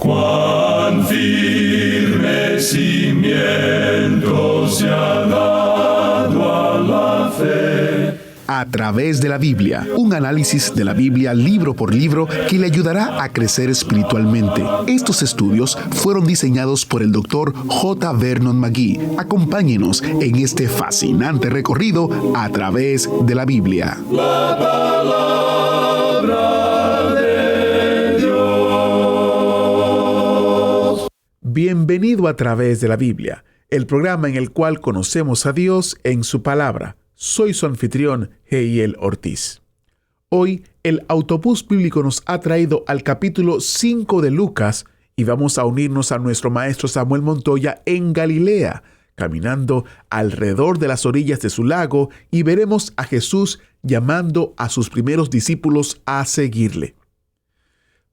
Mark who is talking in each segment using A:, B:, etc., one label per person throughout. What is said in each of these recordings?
A: Cuán firme cimiento se ha dado a la fe.
B: A través de la Biblia, un análisis de la Biblia libro por libro que le ayudará a crecer espiritualmente. Estos estudios fueron diseñados por el Dr. J. Vernon McGee. Acompáñenos en este fascinante recorrido a través de la Biblia.
A: La palabra de Dios.
C: Bienvenido a través de la Biblia, el programa en el cual conocemos a Dios en su palabra. Soy su anfitrión, Heiel Ortiz. Hoy, el autobús bíblico nos ha traído al capítulo 5 de Lucas y vamos a unirnos a nuestro maestro Samuel Montoya en Galilea, caminando alrededor de las orillas de su lago, y veremos a Jesús llamando a sus primeros discípulos a seguirle.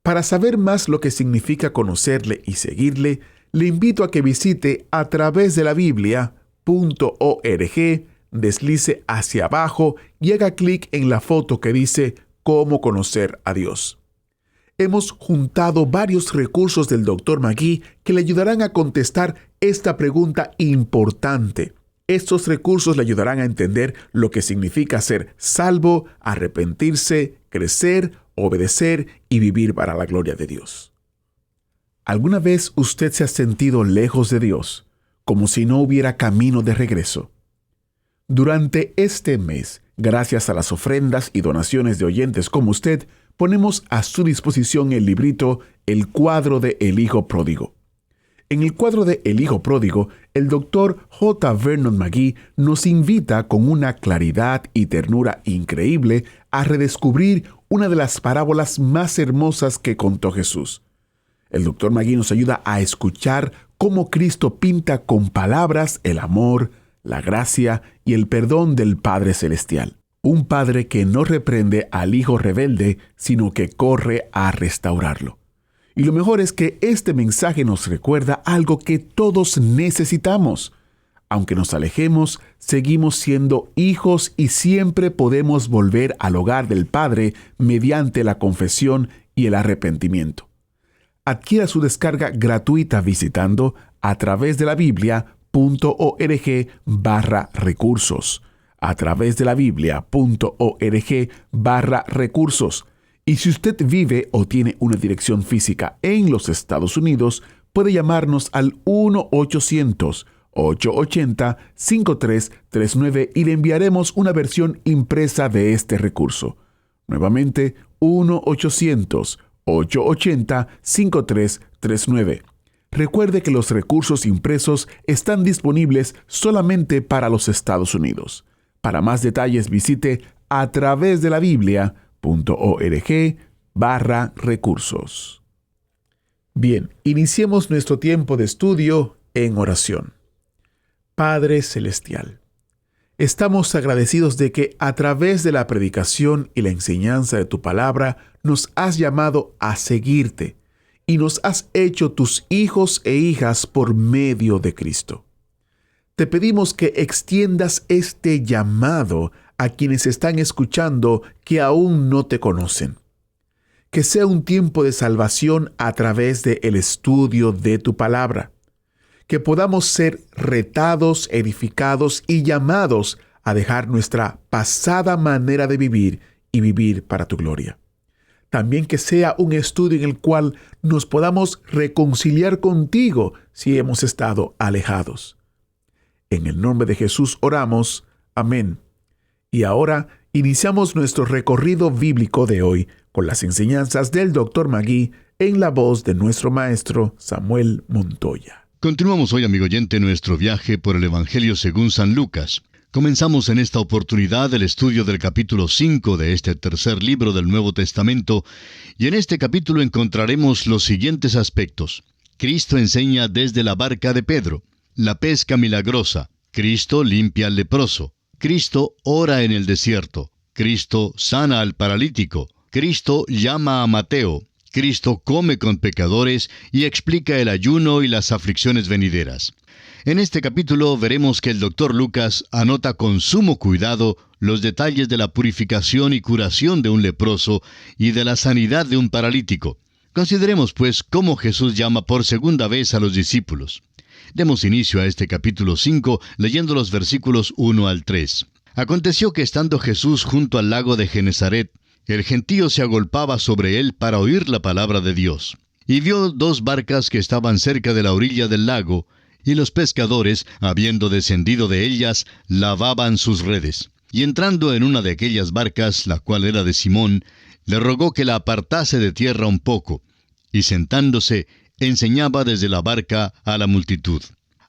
C: Para saber más lo que significa conocerle y seguirle, le invito a que visite a través de la Biblia.org, deslice hacia abajo y haga clic en la foto que dice Cómo conocer a Dios. Hemos juntado varios recursos del Dr. McGee que le ayudarán a contestar esta pregunta importante. Estos recursos le ayudarán a entender lo que significa ser salvo, arrepentirse, crecer, obedecer y vivir para la gloria de Dios. ¿Alguna vez usted se ha sentido lejos de Dios, como si no hubiera camino de regreso? Durante este mes, gracias a las ofrendas y donaciones de oyentes como usted, ponemos a su disposición el librito El cuadro de El Hijo Pródigo. En el cuadro de El Hijo Pródigo, el Dr. J. Vernon McGee nos invita con una claridad y ternura increíble a redescubrir una de las parábolas más hermosas que contó Jesús. El Dr. McGee nos ayuda a escuchar cómo Cristo pinta con palabras el amor, la gracia y el perdón del Padre Celestial. Un Padre que no reprende al hijo rebelde, sino que corre a restaurarlo. Y lo mejor es que este mensaje nos recuerda algo que todos necesitamos. Aunque nos alejemos, seguimos siendo hijos y siempre podemos volver al hogar del Padre mediante la confesión y el arrepentimiento. Adquiera su descarga gratuita visitando a través de la Biblia.org/recursos. A través de la Biblia.org/recursos. Y si usted vive o tiene una dirección física en los Estados Unidos, puede llamarnos al 1-800-880-5339 y le enviaremos una versión impresa de este recurso. Nuevamente, 1-800-880-5339. Recuerde que los recursos impresos están disponibles solamente para los Estados Unidos. Para más detalles visite a través de la Biblia.org/recursos. Bien, iniciemos nuestro tiempo de estudio en oración. Padre Celestial, estamos agradecidos de que a través de la predicación y la enseñanza de tu palabra nos has llamado a seguirte y nos has hecho tus hijos e hijas por medio de Cristo. Te pedimos que extiendas este llamado a quienes están escuchando que aún no te conocen. Que sea un tiempo de salvación a través del estudio de tu palabra. Que podamos ser retados, edificados y llamados a dejar nuestra pasada manera de vivir y vivir para tu gloria. También que sea un estudio en el cual nos podamos reconciliar contigo si hemos estado alejados. En el nombre de Jesús oramos. Amén. Y ahora iniciamos nuestro recorrido bíblico de hoy con las enseñanzas del Dr. McGee en la voz de nuestro maestro Samuel Montoya.
D: Continuamos hoy, amigo oyente, nuestro viaje por el Evangelio según San Lucas. Comenzamos en esta oportunidad el estudio del capítulo 5 de este tercer libro del Nuevo Testamento, y en este capítulo encontraremos los siguientes aspectos. Cristo enseña desde la barca de Pedro. La pesca milagrosa. Cristo limpia al leproso. Cristo ora en el desierto. Cristo sana al paralítico. Cristo llama a Mateo. Cristo come con pecadores y explica el ayuno y las aflicciones venideras. En este capítulo veremos que el Dr. Lucas anota con sumo cuidado los detalles de la purificación y curación de un leproso y de la sanidad de un paralítico. Consideremos, pues, cómo Jesús llama por segunda vez a los discípulos. Demos inicio a este capítulo 5 leyendo los versículos 1 al 3. Aconteció que estando Jesús junto al lago de Genesaret, el gentío se agolpaba sobre él para oír la palabra de Dios. Y vio 2 barcas que estaban cerca de la orilla del lago, y los pescadores, habiendo descendido de ellas, lavaban sus redes. Y entrando en una de aquellas barcas, la cual era de Simón, le rogó que la apartase de tierra un poco, y sentándose, enseñaba desde la barca a la multitud.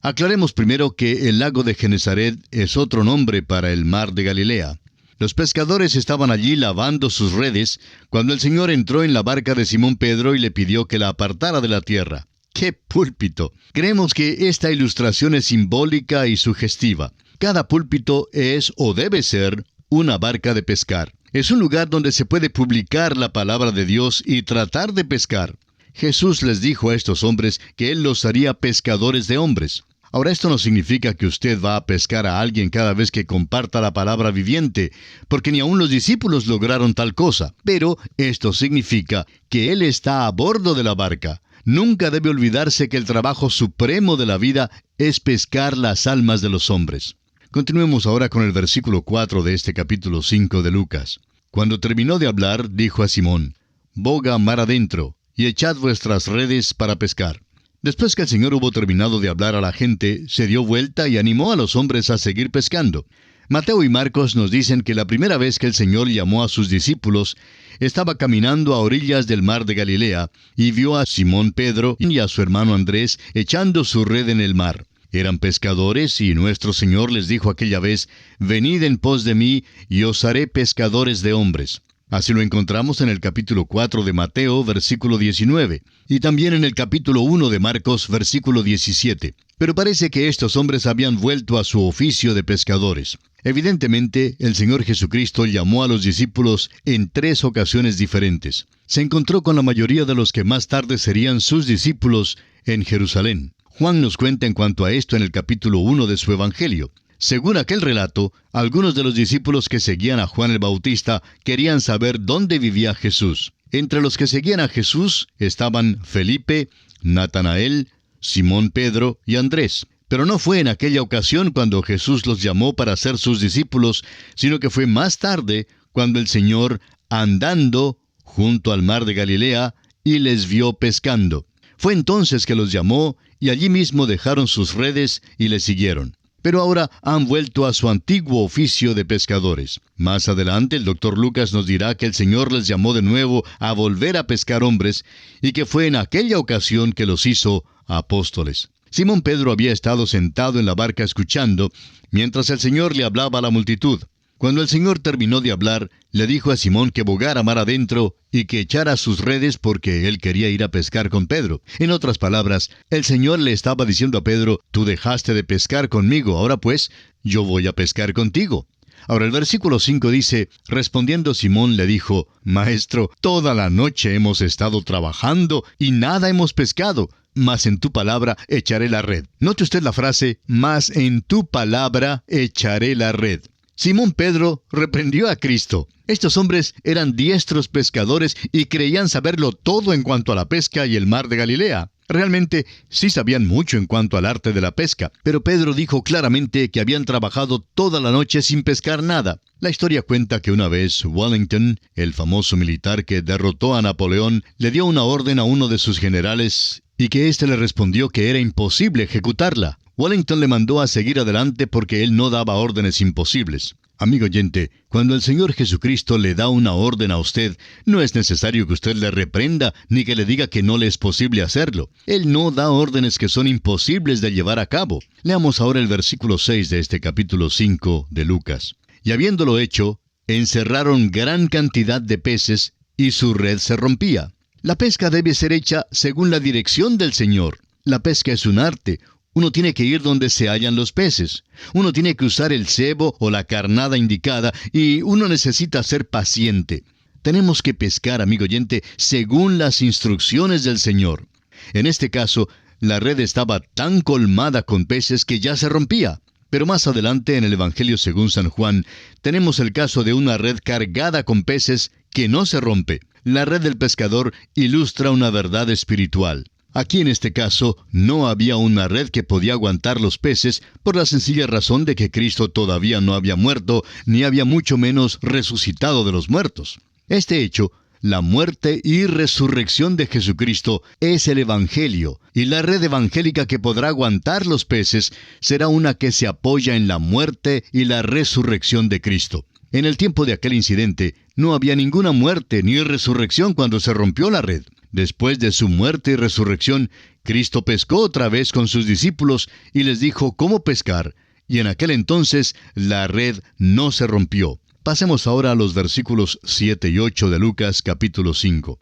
D: Aclaremos primero que el lago de Genesaret es otro nombre para el mar de Galilea. Los pescadores estaban allí lavando sus redes, cuando el Señor entró en la barca de Simón Pedro y le pidió que la apartara de la tierra. ¡Qué púlpito! Creemos que esta ilustración es simbólica y sugestiva. Cada púlpito es o debe ser una barca de pescar. Es un lugar donde se puede publicar la palabra de Dios y tratar de pescar. Jesús les dijo a estos hombres que Él los haría pescadores de hombres. Ahora, esto no significa que usted va a pescar a alguien cada vez que comparta la palabra viviente, porque ni aun los discípulos lograron tal cosa. Pero esto significa que Él está a bordo de la barca. Nunca debe olvidarse que el trabajo supremo de la vida es pescar las almas de los hombres. Continuemos ahora con el versículo 4 de este capítulo 5 de Lucas. Cuando terminó de hablar, dijo a Simón: «Boga mar adentro, y echad vuestras redes para pescar». Después que el Señor hubo terminado de hablar a la gente, se dio vuelta y animó a los hombres a seguir pescando. Mateo y Marcos nos dicen que la primera vez que el Señor llamó a sus discípulos, estaba caminando a orillas del mar de Galilea, y vio a Simón Pedro y a su hermano Andrés echando su red en el mar. Eran pescadores, y nuestro Señor les dijo aquella vez: «Venid en pos de mí, y os haré pescadores de hombres». Así lo encontramos en el capítulo 4 de Mateo, versículo 19, y también en el capítulo 1 de Marcos, versículo 17. Pero parece que estos hombres habían vuelto a su oficio de pescadores. Evidentemente, el Señor Jesucristo llamó a los discípulos en 3 ocasiones diferentes. Se encontró con la mayoría de los que más tarde serían sus discípulos en Jerusalén. Juan nos cuenta en cuanto a esto en el capítulo 1 de su Evangelio. Según aquel relato, algunos de los discípulos que seguían a Juan el Bautista querían saber dónde vivía Jesús. Entre los que seguían a Jesús estaban Felipe, Natanael, Simón Pedro y Andrés. Pero no fue en aquella ocasión cuando Jesús los llamó para ser sus discípulos, sino que fue más tarde cuando el Señor andando junto al mar de Galilea y les vio pescando. Fue entonces que los llamó, y allí mismo dejaron sus redes y le siguieron. Pero ahora han vuelto a su antiguo oficio de pescadores. Más adelante el Dr. Lucas nos dirá que el Señor les llamó de nuevo a volver a pescar hombres, y que fue en aquella ocasión que los hizo apóstoles. Simón Pedro había estado sentado en la barca escuchando, mientras el Señor le hablaba a la multitud. Cuando el Señor terminó de hablar, le dijo a Simón que bogara mar adentro y que echara sus redes porque él quería ir a pescar con Pedro. En otras palabras, el Señor le estaba diciendo a Pedro: «Tú dejaste de pescar conmigo, ahora pues, yo voy a pescar contigo». Ahora el versículo 5 dice: «Respondiendo Simón le dijo: Maestro, toda la noche hemos estado trabajando y nada hemos pescado, mas en tu palabra echaré la red». Note usted la frase: «mas en tu palabra echaré la red». Simón Pedro reprendió a Cristo. Estos hombres eran diestros pescadores y creían saberlo todo en cuanto a la pesca y el mar de Galilea. Realmente sí sabían mucho en cuanto al arte de la pesca, pero Pedro dijo claramente que habían trabajado toda la noche sin pescar nada. La historia cuenta que una vez Wellington, el famoso militar que derrotó a Napoleón, le dio una orden a uno de sus generales y que éste le respondió que era imposible ejecutarla. Wellington le mandó a seguir adelante porque él no daba órdenes imposibles. Amigo oyente, cuando el Señor Jesucristo le da una orden a usted, no es necesario que usted le reprenda ni que le diga que no le es posible hacerlo. Él no da órdenes que son imposibles de llevar a cabo. Leamos ahora el versículo 6 de este capítulo 5 de Lucas. «Y habiéndolo hecho, encerraron gran cantidad de peces, y su red se rompía». La pesca debe ser hecha según la dirección del Señor. La pesca es un arte. Uno tiene que ir donde se hallan los peces. Uno tiene que usar el cebo o la carnada indicada, y uno necesita ser paciente. Tenemos que pescar, amigo oyente, según las instrucciones del Señor. En este caso, la red estaba tan colmada con peces que ya se rompía. Pero más adelante en el Evangelio según San Juan, tenemos el caso de una red cargada con peces que no se rompe. La red del pescador ilustra una verdad espiritual. Aquí en este caso no había una red que podía aguantar los peces por la sencilla razón de que Cristo todavía no había muerto, ni había mucho menos resucitado de los muertos. Este hecho, la muerte y resurrección de Jesucristo, es el Evangelio, y la red evangélica que podrá aguantar los peces será una que se apoya en la muerte y la resurrección de Cristo. En el tiempo de aquel incidente, no había ninguna muerte ni resurrección cuando se rompió la red. Después de su muerte y resurrección, Cristo pescó otra vez con sus discípulos y les dijo cómo pescar, y en aquel entonces la red no se rompió. Pasemos ahora a los versículos 7 y 8 de Lucas capítulo 5.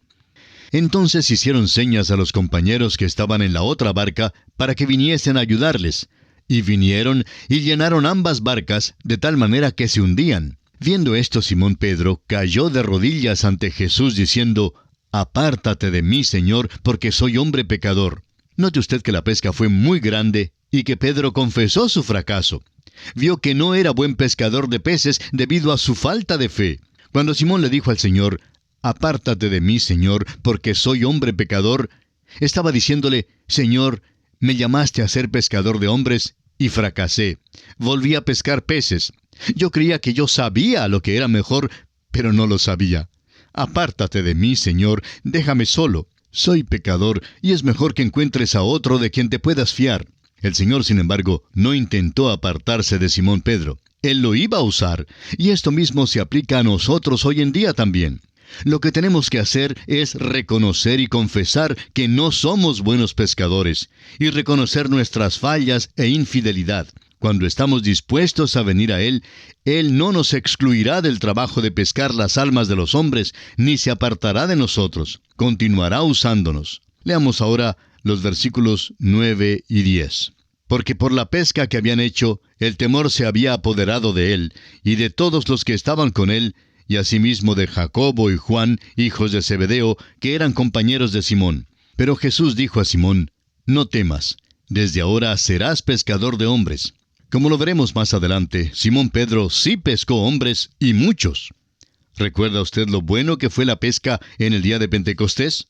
D: Entonces hicieron señas a los compañeros que estaban en la otra barca para que viniesen a ayudarles. Y vinieron y llenaron ambas barcas de tal manera que se hundían. Viendo esto, Simón Pedro cayó de rodillas ante Jesús diciendo: «Apártate de mí, Señor, porque soy hombre pecador». Note usted que la pesca fue muy grande y que Pedro confesó su fracaso. Vio que no era buen pescador de peces debido a su falta de fe. Cuando Simón le dijo al Señor: «Apártate de mí, Señor, porque soy hombre pecador», estaba diciéndole: «Señor, me llamaste a ser pescador de hombres y fracasé. Volví a pescar peces. Yo creía que yo sabía lo que era mejor, pero no lo sabía. Apártate de mí, Señor, déjame solo. Soy pecador y es mejor que encuentres a otro de quien te puedas fiar». El Señor, sin embargo, no intentó apartarse de Simón Pedro. Él lo iba a usar, y esto mismo se aplica a nosotros hoy en día también. Lo que tenemos que hacer es reconocer y confesar que no somos buenos pescadores, y reconocer nuestras fallas e infidelidad. Cuando estamos dispuestos a venir a Él, Él no nos excluirá del trabajo de pescar las almas de los hombres, ni se apartará de nosotros. Continuará usándonos. Leamos ahora los versículos 9 y 10. Porque por la pesca que habían hecho, el temor se había apoderado de él, y de todos los que estaban con él, y asimismo de Jacobo y Juan, hijos de Zebedeo, que eran compañeros de Simón. Pero Jesús dijo a Simón: «No temas, desde ahora serás pescador de hombres». Como lo veremos más adelante, Simón Pedro sí pescó hombres, y muchos. ¿Recuerda usted lo bueno que fue la pesca en el día de Pentecostés?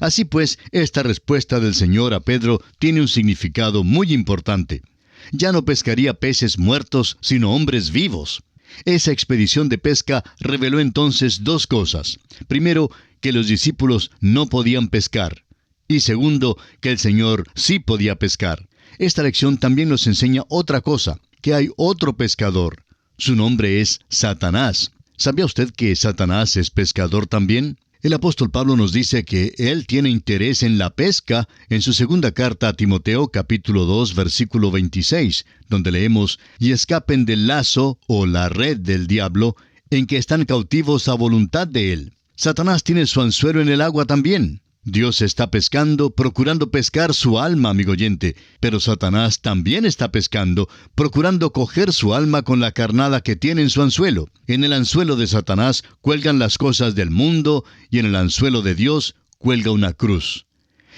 D: Así pues, esta respuesta del Señor a Pedro tiene un significado muy importante. Ya no pescaría peces muertos, sino hombres vivos. Esa expedición de pesca reveló entonces dos cosas. Primero, que los discípulos no podían pescar. Y segundo, que el Señor sí podía pescar. Esta lección también nos enseña otra cosa, que hay otro pescador. Su nombre es Satanás. ¿Sabía usted que Satanás es pescador también? El apóstol Pablo nos dice que él tiene interés en la pesca en su segunda carta a Timoteo, capítulo 2, versículo 26, donde leemos: «Y escapen del lazo o la red del diablo, en que están cautivos a voluntad de él». Satanás tiene su anzuelo en el agua también. Dios está pescando, procurando pescar su alma, amigo oyente, pero Satanás también está pescando, procurando coger su alma con la carnada que tiene en su anzuelo. En el anzuelo de Satanás cuelgan las cosas del mundo, y en el anzuelo de Dios cuelga una cruz.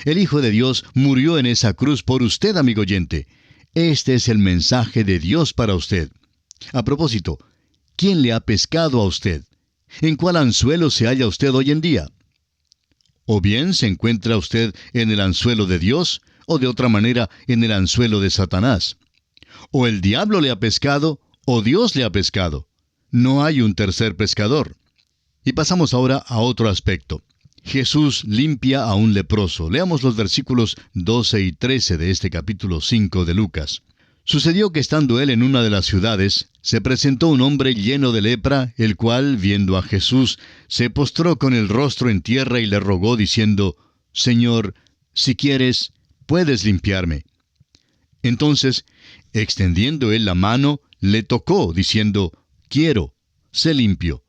D: El Hijo de Dios murió en esa cruz por usted, amigo oyente. Este es el mensaje de Dios para usted. A propósito, ¿quién le ha pescado a usted? ¿En cuál anzuelo se halla usted hoy en día? O bien se encuentra usted en el anzuelo de Dios, o de otra manera en el anzuelo de Satanás. O el diablo le ha pescado, o Dios le ha pescado. No hay un tercer pescador. Y pasamos ahora a otro aspecto. Jesús limpia a un leproso. Leamos los versículos 12 y 13 de este capítulo 5 de Lucas. Sucedió que estando él en una de las ciudades, se presentó un hombre lleno de lepra, el cual, viendo a Jesús, se postró con el rostro en tierra y le rogó, diciendo: «Señor, si quieres, puedes limpiarme». Entonces, extendiendo él la mano, le tocó, diciendo: «Quiero, sé limpio».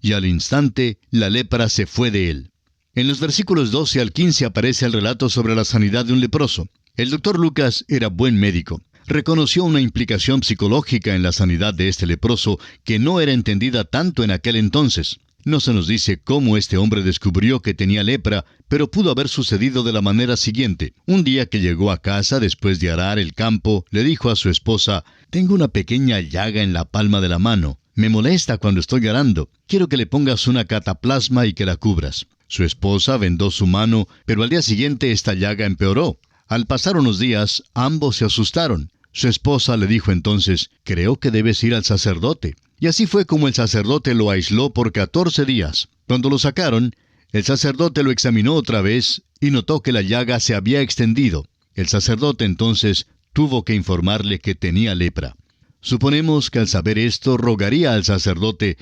D: Y al instante la lepra se fue de él. En los versículos 12 al 15 aparece el relato sobre la sanidad de un leproso. El doctor Lucas era buen médico. Reconoció una implicación psicológica en la sanidad de este leproso que no era entendida tanto en aquel entonces. No se nos dice cómo este hombre descubrió que tenía lepra, pero pudo haber sucedido de la manera siguiente. Un día que llegó a casa después de arar el campo, le dijo a su esposa: «Tengo una pequeña llaga en la palma de la mano. Me molesta cuando estoy arando. Quiero que le pongas una cataplasma y que la cubras». Su esposa vendó su mano, pero al día siguiente esta llaga empeoró. Al pasar unos días, ambos se asustaron. Su esposa le dijo entonces: «Creo que debes ir al sacerdote». Y así fue como el sacerdote lo aisló por 14 días. Cuando lo sacaron, el sacerdote lo examinó otra vez y notó que la llaga se había extendido. El sacerdote entonces tuvo que informarle que tenía lepra. Suponemos que al saber esto rogaría al sacerdote: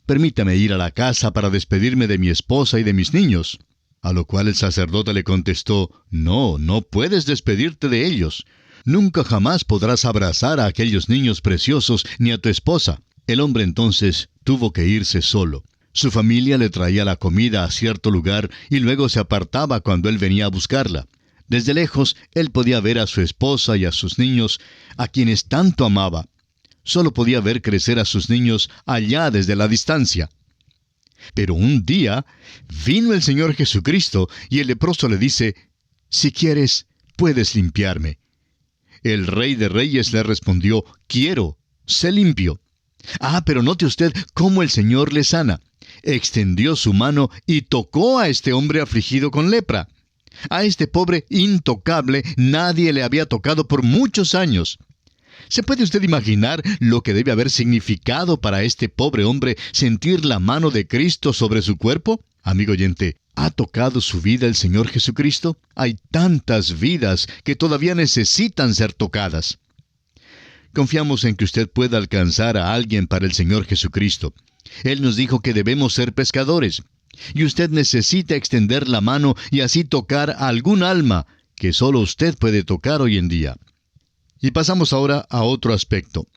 D: «Permítame ir a la casa para despedirme de mi esposa y de mis niños». A lo cual el sacerdote le contestó: «No, no puedes despedirte de ellos. Nunca jamás podrás abrazar a aquellos niños preciosos ni a tu esposa». El hombre entonces tuvo que irse solo. Su familia le traía la comida a cierto lugar y luego se apartaba cuando él venía a buscarla. Desde lejos, él podía ver a su esposa y a sus niños, a quienes tanto amaba. Solo podía ver crecer a sus niños allá desde la distancia. Pero un día vino el Señor Jesucristo y el leproso le dice: «Si quieres, puedes limpiarme». El Rey de Reyes le respondió: «Quiero, sé limpio». Pero note usted cómo el Señor le sana. Extendió su mano y tocó a este hombre afligido con lepra. A este pobre intocable nadie le había tocado por muchos años. ¿Se puede usted imaginar lo que debe haber significado para este pobre hombre sentir la mano de Cristo sobre su cuerpo? Amigo oyente, ¿ha tocado su vida el Señor Jesucristo? Hay tantas vidas que todavía necesitan ser tocadas. Confiamos en que usted pueda alcanzar a alguien para el Señor Jesucristo. Él nos dijo que debemos ser pescadores. Y usted necesita extender la mano y así tocar a algún alma que solo usted puede tocar hoy en día. Y pasamos ahora a otro aspecto.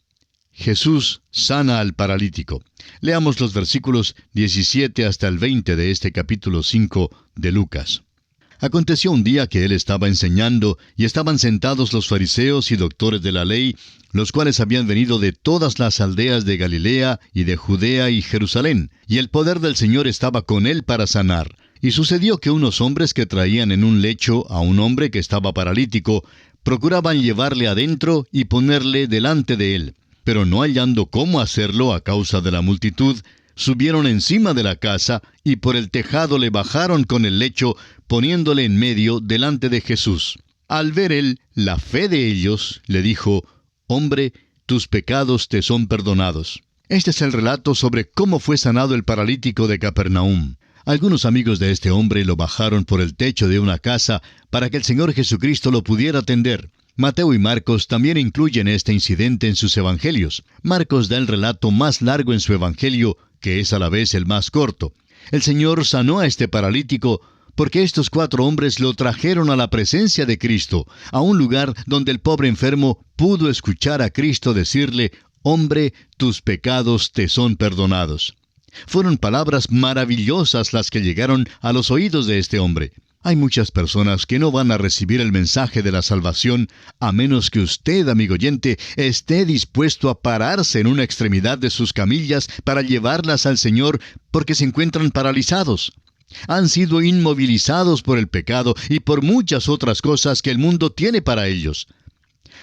D: Jesús sana al paralítico. Leamos los versículos 17 hasta el 20 de este capítulo 5 de Lucas. Aconteció un día que él estaba enseñando, y estaban sentados los fariseos y doctores de la ley, los cuales habían venido de todas las aldeas de Galilea y de Judea y Jerusalén, y el poder del Señor estaba con él para sanar. Y sucedió que unos hombres que traían en un lecho a un hombre que estaba paralítico, procuraban llevarle adentro y ponerle delante de él. Pero no hallando cómo hacerlo a causa de la multitud, subieron encima de la casa y por el tejado le bajaron con el lecho, poniéndole en medio delante de Jesús. Al ver él la fe de ellos, le dijo: «Hombre, tus pecados te son perdonados». Este es el relato sobre cómo fue sanado el paralítico de Capernaum. Algunos amigos de este hombre lo bajaron por el techo de una casa para que el Señor Jesucristo lo pudiera atender. Mateo y Marcos también incluyen este incidente en sus evangelios. Marcos da el relato más largo en su evangelio, que es a la vez el más corto. El Señor sanó a este paralítico porque estos 4 hombres lo trajeron a la presencia de Cristo, a un lugar donde el pobre enfermo pudo escuchar a Cristo decirle: «Hombre, tus pecados te son perdonados». Fueron palabras maravillosas las que llegaron a los oídos de este hombre. Hay muchas personas que no van a recibir el mensaje de la salvación a menos que usted, amigo oyente, esté dispuesto a pararse en una extremidad de sus camillas para llevarlas al Señor, porque se encuentran paralizados. Han sido inmovilizados por el pecado y por muchas otras cosas que el mundo tiene para ellos.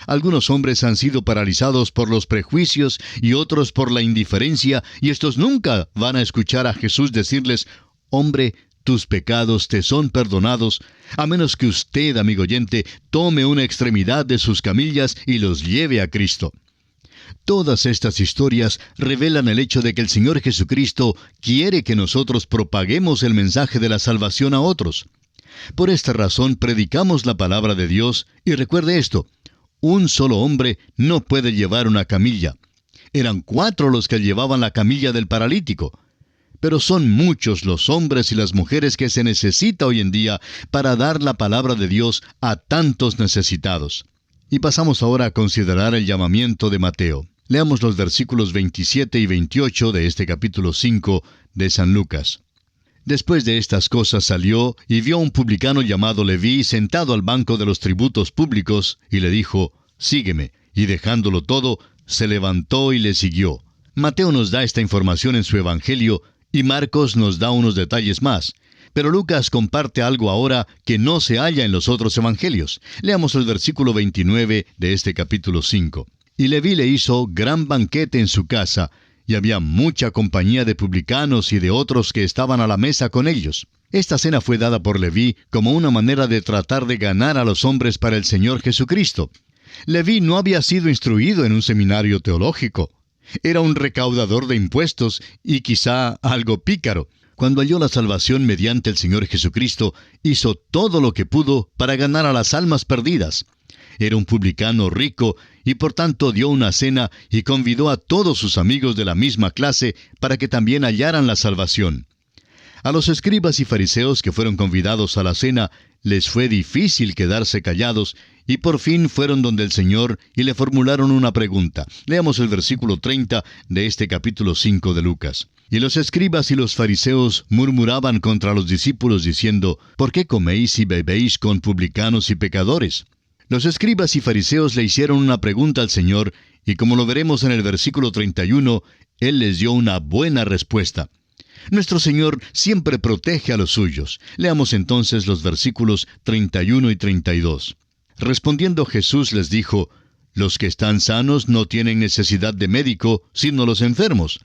D: Algunos hombres han sido paralizados por los prejuicios y otros por la indiferencia, y estos nunca van a escuchar a Jesús decirles: «Hombre, tus pecados te son perdonados», a menos que usted, amigo oyente, tome una extremidad de sus camillas y los lleve a Cristo. Todas estas historias revelan el hecho de que el Señor Jesucristo quiere que nosotros propaguemos el mensaje de la salvación a otros. Por esta razón predicamos la palabra de Dios, y recuerde esto: un solo hombre no puede llevar una camilla. Eran 4 los que llevaban la camilla del paralítico. Pero son muchos los hombres y las mujeres que se necesita hoy en día para dar la palabra de Dios a tantos necesitados. Y pasamos ahora a considerar el llamamiento de Mateo. Leamos los versículos 27 y 28 de este capítulo 5 de San Lucas. Después de estas cosas salió y vio a un publicano llamado Leví sentado al banco de los tributos públicos, y le dijo: «Sígueme». Y dejándolo todo, se levantó y le siguió. Mateo nos da esta información en su evangelio, y Marcos nos da unos detalles más. Pero Lucas comparte algo ahora que no se halla en los otros evangelios. Leamos el versículo 29 de este capítulo 5. Y Leví le hizo gran banquete en su casa, y había mucha compañía de publicanos y de otros que estaban a la mesa con ellos. Esta cena fue dada por Leví como una manera de tratar de ganar a los hombres para el Señor Jesucristo. Leví no había sido instruido en un seminario teológico. Era un recaudador de impuestos y quizá algo pícaro. Cuando halló la salvación mediante el Señor Jesucristo, hizo todo lo que pudo para ganar a las almas perdidas. Era un publicano rico y por tanto dio una cena y convidó a todos sus amigos de la misma clase para que también hallaran la salvación. A los escribas y fariseos que fueron convidados a la cena, les fue difícil quedarse callados, y por fin fueron donde el Señor y le formularon una pregunta. Leamos el versículo 30 de este capítulo 5 de Lucas. Y los escribas y los fariseos murmuraban contra los discípulos diciendo, ¿por qué coméis y bebéis con publicanos y pecadores? Los escribas y fariseos le hicieron una pregunta al Señor, y como lo veremos en el versículo 31, Él les dio una buena respuesta. Nuestro Señor siempre protege a los suyos. Leamos entonces los versículos 31 y 32. Respondiendo Jesús les dijo, los que están sanos no tienen necesidad de médico, sino los enfermos.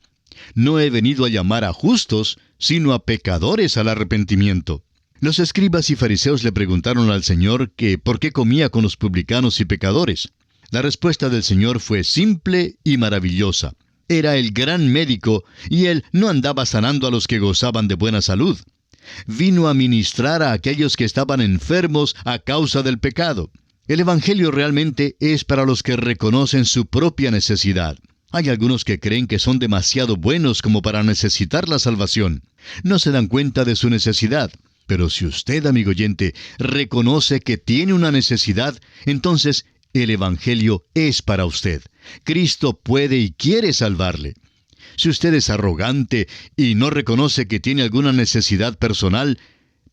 D: No he venido a llamar a justos, sino a pecadores al arrepentimiento. Los escribas y fariseos le preguntaron al Señor que por qué comía con los publicanos y pecadores. La respuesta del Señor fue simple y maravillosa. Era el gran médico, y Él no andaba sanando a los que gozaban de buena salud. Vino a ministrar a aquellos que estaban enfermos a causa del pecado. El Evangelio realmente es para los que reconocen su propia necesidad. Hay algunos que creen que son demasiado buenos como para necesitar la salvación. No se dan cuenta de su necesidad. Pero si usted, amigo oyente, reconoce que tiene una necesidad, entonces el Evangelio es para usted. Cristo puede y quiere salvarle. Si usted es arrogante y no reconoce que tiene alguna necesidad personal,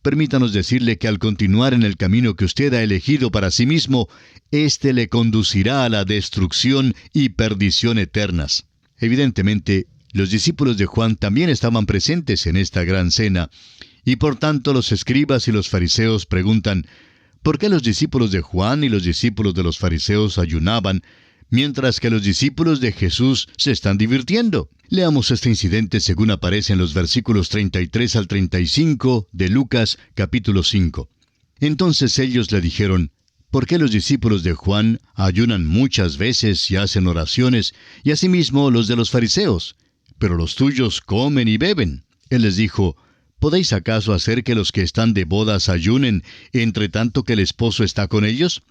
D: permítanos decirle que al continuar en el camino que usted ha elegido para sí mismo, éste le conducirá a la destrucción y perdición eternas. Evidentemente, los discípulos de Juan también estaban presentes en esta gran cena, y por tanto los escribas y los fariseos preguntan, ¿por qué los discípulos de Juan y los discípulos de los fariseos ayunaban, mientras que los discípulos de Jesús se están divirtiendo? Leamos este incidente según aparece en los versículos 33 al 35 de Lucas capítulo 5. Entonces ellos le dijeron, ¿por qué los discípulos de Juan ayunan muchas veces y hacen oraciones, y asimismo los de los fariseos, pero los tuyos comen y beben? Él les dijo, ¿podéis acaso hacer que los que están de bodas ayunen, entre tanto que el esposo está con ellos?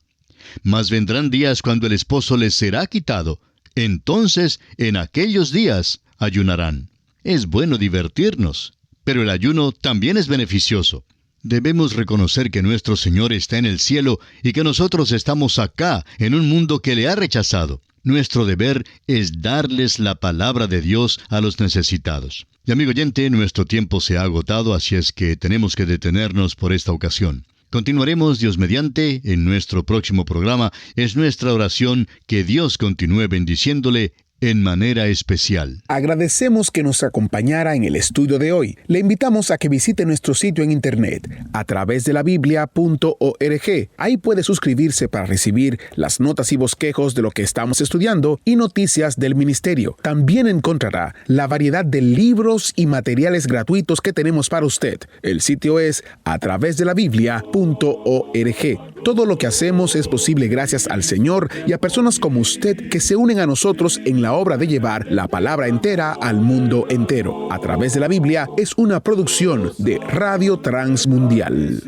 D: Mas vendrán días cuando el esposo les será quitado. Entonces, en aquellos días, ayunarán. Es bueno divertirnos, pero el ayuno también es beneficioso. Debemos reconocer que nuestro Señor está en el cielo y que nosotros estamos acá, en un mundo que le ha rechazado. Nuestro deber es darles la palabra de Dios a los necesitados. Y amigo oyente, nuestro tiempo se ha agotado, así es que tenemos que detenernos por esta ocasión. Continuaremos, Dios mediante, en nuestro próximo programa. Es nuestra oración que Dios continúe bendiciéndole en manera especial.
B: Agradecemos que nos acompañara en el estudio de hoy. Le invitamos a que visite nuestro sitio en internet a través de la biblia.org. Ahí puede suscribirse para recibir las notas y bosquejos de lo que estamos estudiando y noticias del ministerio. También encontrará la variedad de libros y materiales gratuitos que tenemos para usted. El sitio es a través de la biblia.org. Todo lo que hacemos es posible gracias al Señor y a personas como usted que se unen a nosotros en la obra de llevar la palabra entera al mundo entero. A través de la Biblia es una producción de Radio Transmundial.